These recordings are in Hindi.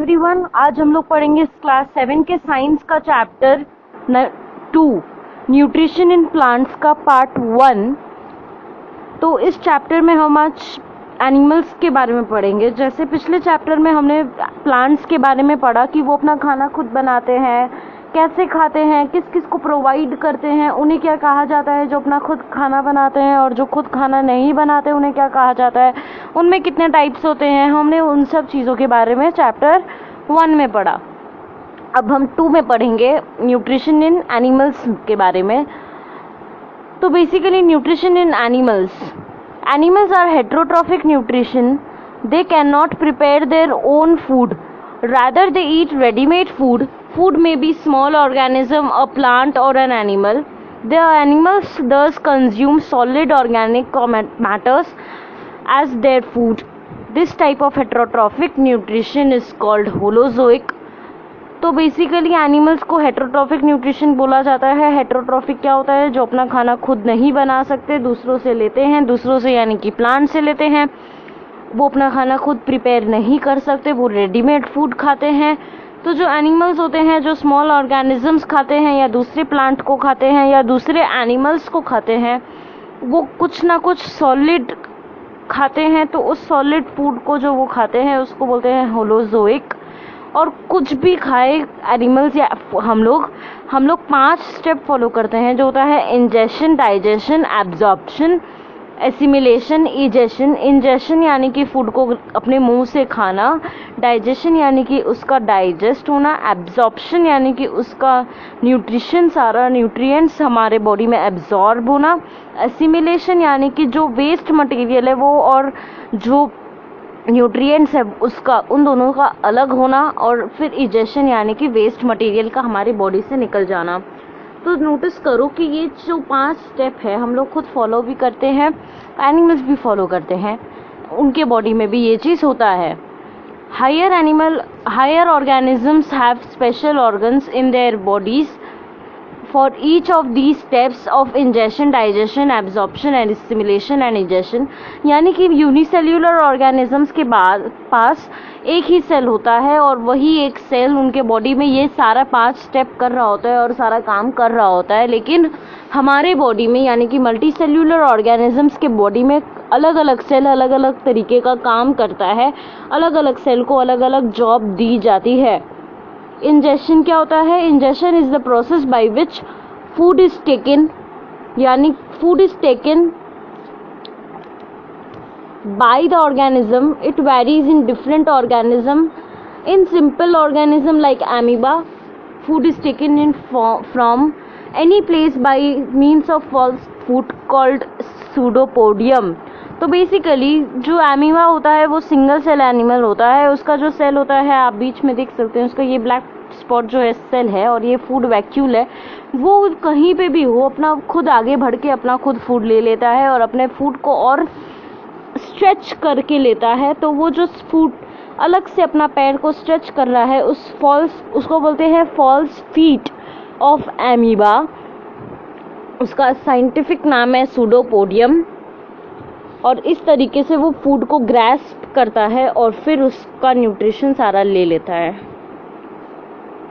एवरीवन, आज हम लोग पढ़ेंगे क्लास 7 के साइंस का चैप्टर 2 न्यूट्रिशन इन प्लांट्स का पार्ट 1। तो इस चैप्टर में हम आज एनिमल्स के बारे में पढ़ेंगे। जैसे पिछले चैप्टर में हमने प्लांट्स के बारे में पढ़ा कि वो अपना खाना खुद बनाते हैं, कैसे खाते हैं, किस किस को प्रोवाइड करते हैं, उन्हें क्या कहा जाता है जो अपना खुद खाना बनाते हैं, और जो खुद खाना नहीं बनाते उन्हें क्या कहा जाता है, उनमें कितने टाइप्स होते हैं। हमने उन सब चीज़ों के बारे में चैप्टर 1 में पढ़ा। अब हम 2 में पढ़ेंगे न्यूट्रिशन इन एनिमल्स के बारे में। तो basically nutrition in animals are heterotrophic nutrition. They can not prepare their own food, rather they eat ready-made food. Food may be small organism, a plant or an animal. The animals thus consume solid organic matters as their food. This type of heterotrophic nutrition is called holozoic. तो बेसिकली एनिमल्स को हेटेरोट्रॉफिक न्यूट्रिशन बोला जाता है। हेटेरोट्रॉफिक क्या होता है? जो अपना खाना खुद नहीं बना सकते, दूसरों से लेते हैं, दूसरों से यानी कि प्लांट से लेते हैं। वो अपना खाना खुद प्रिपेयर नहीं कर सकते, वो रेडीमेड फूड खाते हैं। तो जो एनिमल्स होते हैं, जो स्मॉल ऑर्गेनिजम्स खाते हैं या दूसरे प्लांट को खाते हैं या दूसरे एनिमल्स को खाते हैं, वो कुछ ना कुछ सॉलिड खाते हैं। तो उस सॉलिड फूड को जो वो खाते हैं उसको बोलते हैं होलोजोइक। और कुछ भी खाए एनिमल्स या हम लोग 5 स्टेप फॉलो करते हैं, जो होता है ingestion, digestion, absorption, assimilation, egestion. Ingestion यानी कि फूड को अपने मुंह से खाना, डाइजेशन यानी कि उसका डाइजेस्ट होना, एब्जॉर्प्शन यानी कि उसका न्यूट्रिशन, सारा न्यूट्रिएंट्स हमारे बॉडी में एब्जॉर्ब होना, एसिमिलेशन यानी कि जो वेस्ट मटेरियल है वो और जो न्यूट्रिएंट्स है उसका, उन दोनों का अलग होना, और फिर इजेशन यानी कि वेस्ट मटेरियल का हमारी बॉडी से निकल जाना। तो नोटिस करो कि ये जो 5 स्टेप है हम लोग खुद फॉलो भी करते हैं, एनिमल्स भी फॉलो करते हैं, उनके बॉडी में भी ये चीज़ होता है। Higher organisms have special organs in their bodies for each of these steps of ingestion, digestion, absorption and assimilation and egestion. यानी कि यूनिसेल्यूलर ऑर्गेनिजम्स के पास एक ही सेल होता है और वही एक सेल उनके बॉडी में ये सारा 5 स्टेप कर रहा होता है और सारा काम कर रहा होता है। लेकिन हमारे बॉडी में यानी कि मल्टी सेल्यूलर ऑर्गेनिजम्स के बॉडी में अलग अलग सेल अलग अलग तरीके का काम करता है, अलग अलग सेल को अलग अलग जॉब दी जाती है। इंजेशन क्या होता है? Ingestion is the process by which food is taken, यानी food is taken by the organism. It varies in different organism. In simple organism like amoeba, food is taken in from any place by means of false food called pseudopodium. तो बेसिकली जो एमीबा होता है वो सिंगल सेल एनिमल होता है। उसका जो सेल होता है आप बीच में देख सकते हैं, उसका ये ब्लैक स्पॉट जो है सेल है, और ये फूड वैक्यूल है। वो कहीं पे भी हो अपना खुद आगे बढ़ के अपना खुद फूड ले लेता है और अपने फूड को और स्ट्रेच करके लेता है। तो वो जो फूड अलग से अपना पैर को स्ट्रेच कर रहा है उसको बोलते हैं फॉल्स फीट ऑफ एमीबा। उसका साइंटिफिक नाम है सूडोपोडियम। और इस तरीके से वो फूड को ग्रैस्प करता है और फिर उसका न्यूट्रिशन सारा ले लेता है।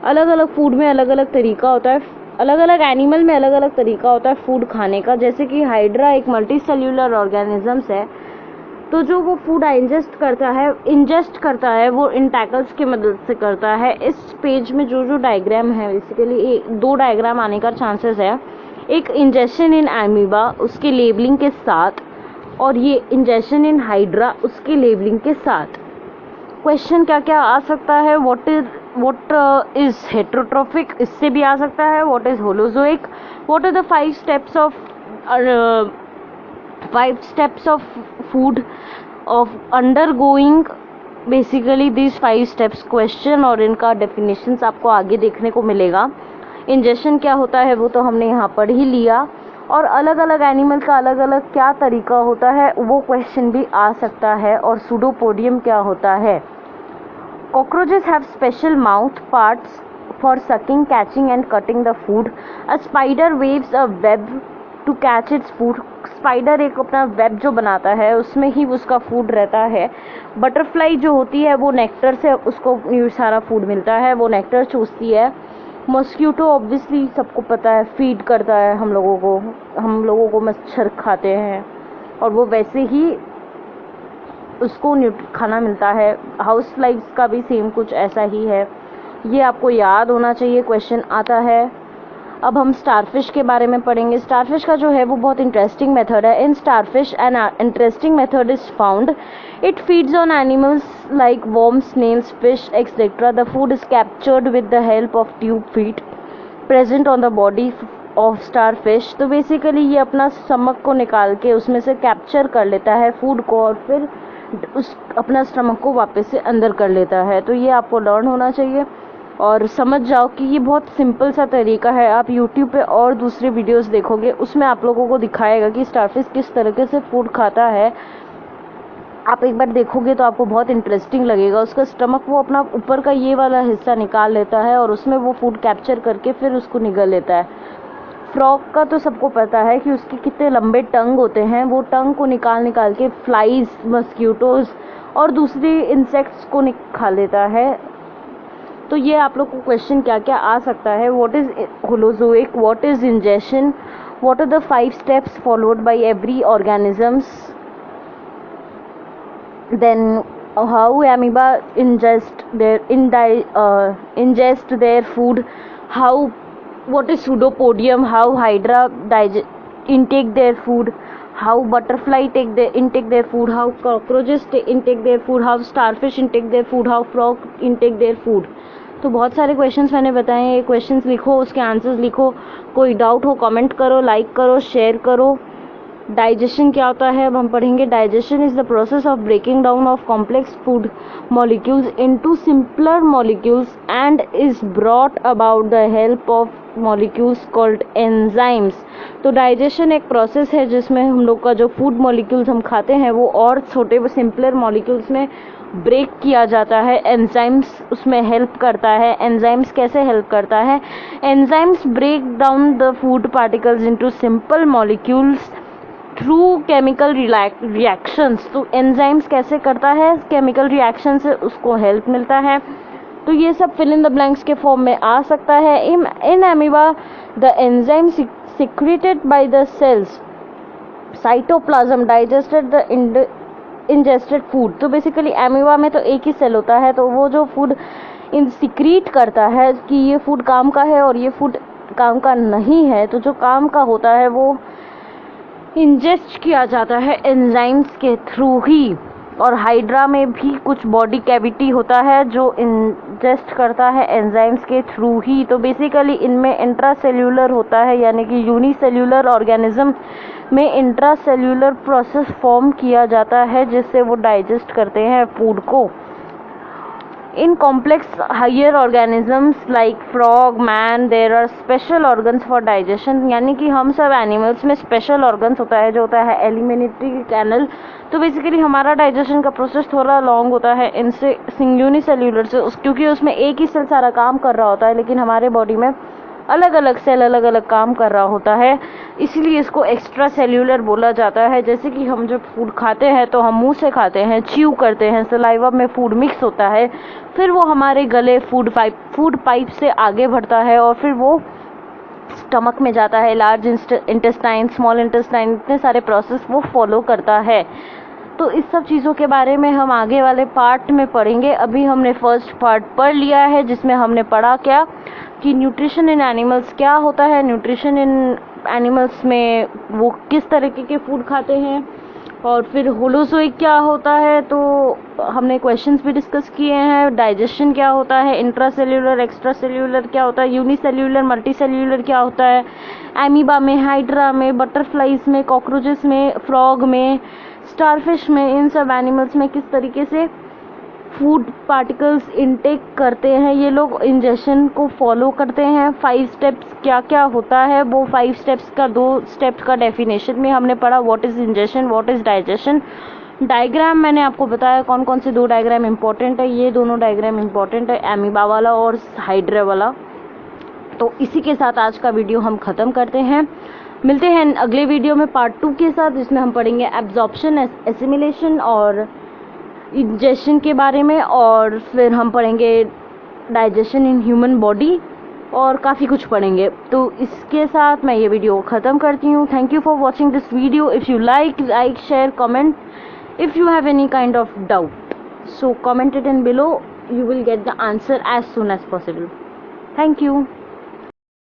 अलग अलग फूड में अलग अलग तरीका होता है, अलग अलग एनिमल में अलग अलग तरीका होता है फूड खाने का। जैसे कि हाइड्रा एक मल्टी सेल्यूलर ऑर्गेनिजम्स है, तो जो वो फूड इंजेस्ट करता है वो इन टैकल्स की मदद से करता है। इस पेज में जो डायग्राम है, बेसिकली 2 डायग्राम आने का चांसेस है। एक इंजेशन इन एमीबा उसके लेबलिंग के साथ, और ये इंजेशन इन हाइड्रा उसके लेबलिंग के साथ। क्वेश्चन क्या क्या आ सकता है? व्हाट इज हेटेरोट्रॉफिक, इससे भी आ सकता है। What is holozoic? What are the 5 steps of food of undergoing basically these 5 steps question, और इनका डेफिनेशंस आपको आगे देखने को मिलेगा। इंजेशन क्या होता है वो तो हमने यहाँ पढ़ ही लिया, और अलग अलग एनिमल का अलग अलग क्या तरीका होता है वो क्वेश्चन भी आ सकता है। और सूडोपोडियम क्या होता है? Cockroaches have special mouth parts for sucking, catching and cutting the food. A spider waves a web to catch its food. Spider एक अपना वेब जो बनाता है उसमें ही उसका फूड रहता है। बटरफ्लाई जो होती है वो नेक्टर से उसको ये सारा फूड मिलता है, वो नेक्टर चूसती है। मॉस्किटो ऑब्वियसली सबको पता है फीड करता है हम लोगों को मच्छर खाते हैं और वो वैसे ही उसको खाना मिलता है। हाउस फ्लाइज का भी सेम कुछ ऐसा ही है, ये आपको याद होना चाहिए, क्वेश्चन आता है। अब हम स्टारफिश के बारे में पढ़ेंगे। स्टारफिश का जो है वो बहुत इंटरेस्टिंग मेथड है। In starfish an interesting method is found. It feeds on animals like worms, snails, fish, etc. The food is captured with the help of tube feet present on the body of starfish. तो बेसिकली ये अपना स्टमक को निकाल के उसमें से कैप्चर कर लेता है फूड को और फिर उस अपना स्टमक को वापस से अंदर कर लेता है। तो ये आपको लर्न होना चाहिए और समझ जाओ कि ये बहुत सिंपल सा तरीका है। आप YouTube पे और दूसरे वीडियोस देखोगे उसमें आप लोगों को दिखाएगा कि स्टारफिश किस तरीके से फूड खाता है। आप एक बार देखोगे तो आपको बहुत इंटरेस्टिंग लगेगा। उसका स्टमक वो अपना ऊपर का ये वाला हिस्सा निकाल लेता है और उसमें वो फूड कैप्चर करके फिर उसको निगल लेता है। फ्रॉग का तो सबको पता है कि उसके कितने लंबे टंग होते हैं, वो टंग को निकाल के फ्लाइज, मस्क्यूटोज और दूसरे इंसेक्ट्स को खा लेता है। तो ये आप लोग को क्वेश्चन क्या क्या आ सकता है। What is holozoic, what is ingestion, what are the 5 steps followed by every organisms, then how amoeba ingest their food, what is pseudopodium, how hydra intake their food, how butterfly intake their food, how cockroaches intake their food, how starfish intake their food, how frog intake their food। तो बहुत सारे क्वेश्चंस मैंने बताए हैं। ये क्वेश्चंस लिखो, उसके आंसर्स लिखो। कोई डाउट हो कमेंट करो, लाइक करो, शेयर करो। डाइजेशन क्या होता है अब हम पढ़ेंगे। Digestion is the process of breaking down of complex food molecules into simpler molecules and is brought about the help of molecules called enzymes. तो डाइजेशन एक प्रोसेस है जिसमें हम लोग का जो फूड मॉलिक्यूल्स हम खाते हैं वो और छोटे सिंपलर मॉलिक्यूल्स में ब्रेक किया जाता है। एंजाइम्स उसमें हेल्प करता है। एंजाइम्स कैसे हेल्प करता है? Enzymes break down the food particles into simple molecules through chemical reactions. तो एंजाइम्स कैसे करता है? केमिकल रिएक्शन से उसको हेल्प मिलता है। तो ये सब फिल इन द ब्लैंक्स के फॉर्म में आ सकता है। In amoeba the enzyme secreted by the cells cytoplasm digested the ingested food। तो बेसिकली एमीबा में तो एक ही सेल होता है, तो वो जो फूड सिक्रीट करता है कि ये फूड काम का है और ये फूड काम का नहीं है, तो जो काम का होता है वो इंजेस्ट किया जाता है एंजाइम्स के थ्रू ही। और हाइड्रा में भी कुछ बॉडी कैविटी होता है जो इंजेस्ट करता है एंजाइम्स के थ्रू ही। तो बेसिकली इनमें इंट्रासेल्यूलर होता है, यानी कि यूनिसेल्यूलर ऑर्गेनिज्म में इंट्रासेल्यूलर प्रोसेस फॉर्म किया जाता है जिससे वो डाइजेस्ट करते हैं फूड को। In complex higher organisms like frog, man, there are special organs for digestion। यानी कि हम सब एनिमल्स में स्पेशल ऑर्गन्स होता है जो होता है एलिमेंट्री कैनल। तो बेसिकली हमारा डाइजेशन का प्रोसेस थोड़ा लॉन्ग होता है इनसे यूनिसेल्यूलर से, क्योंकि उसमें एक ही सेल सारा काम कर रहा होता है, लेकिन हमारे बॉडी में अलग अलग सेल अलग अलग काम कर रहा होता है, इसीलिए इसको एक्स्ट्रा सेल्यूलर बोला जाता है। जैसे कि हम जब फूड खाते हैं तो हम मुंह से खाते हैं, च्यू करते हैं, सलाइवा में फूड मिक्स होता है, फिर वो हमारे गले फूड पाइप से आगे बढ़ता है और फिर वो स्टमक में जाता है। लार्ज इंटेस्टाइन, स्मॉल इंटेस्टाइन, इतने सारे प्रोसेस वो फॉलो करता है। तो इस सब चीज़ों के बारे में हम आगे वाले पार्ट में पढ़ेंगे। अभी हमने फर्स्ट पार्ट पढ़ लिया है जिसमें हमने पढ़ा क्या कि न्यूट्रिशन इन एनिमल्स क्या होता है, न्यूट्रिशन इन एनिमल्स में वो किस तरीके के फूड खाते हैं, और फिर होलोजोइक क्या होता है, तो हमने क्वेश्चंस भी डिस्कस किए हैं। डाइजेशन क्या होता है, इंट्रासेल्यूलर एक्स्ट्रा सेल्यूलर क्या होता है, यूनिसेल्यूलर मल्टीसेल्यूलर क्या होता है, एमीबा में, हाइड्रा में, बटरफ्लाइज में, कॉकरोचेस में, फ्रॉग में, स्टारफिश में, इन सब एनिमल्स में किस तरीके से फूड पार्टिकल्स इनटेक करते हैं ये लोग, इंजेशन को फॉलो करते हैं। 5 स्टेप्स क्या क्या होता है, वो 5 स्टेप्स का 2 स्टेप्स का डेफिनेशन में हमने पढ़ा, what is ingestion, what is digestion. Diagram मैंने आपको बताया कौन कौन से 2 डायग्राम इंपॉर्टेंट है, ये दोनों डायग्राम इंपॉर्टेंट है, एमीबा वाला और हाइड्रा वाला। तो इसी के साथ आज का वीडियो हम ख़त्म करते हैं। मिलते हैं अगले वीडियो में पार्ट 2 के साथ, जिसमें हम पढ़ेंगे एब्जॉर्प्शन, एसिमिलेशन और इंजेशन के बारे में, और फिर हम पढ़ेंगे डाइजेशन इन ह्यूमन बॉडी और काफ़ी कुछ पढ़ेंगे। तो इसके साथ मैं ये वीडियो ख़त्म करती हूँ। Thank you for watching this video. If you like, share, comment. If you have any kind of doubt, so comment it in below. You will get the answer as soon as possible. Thank you.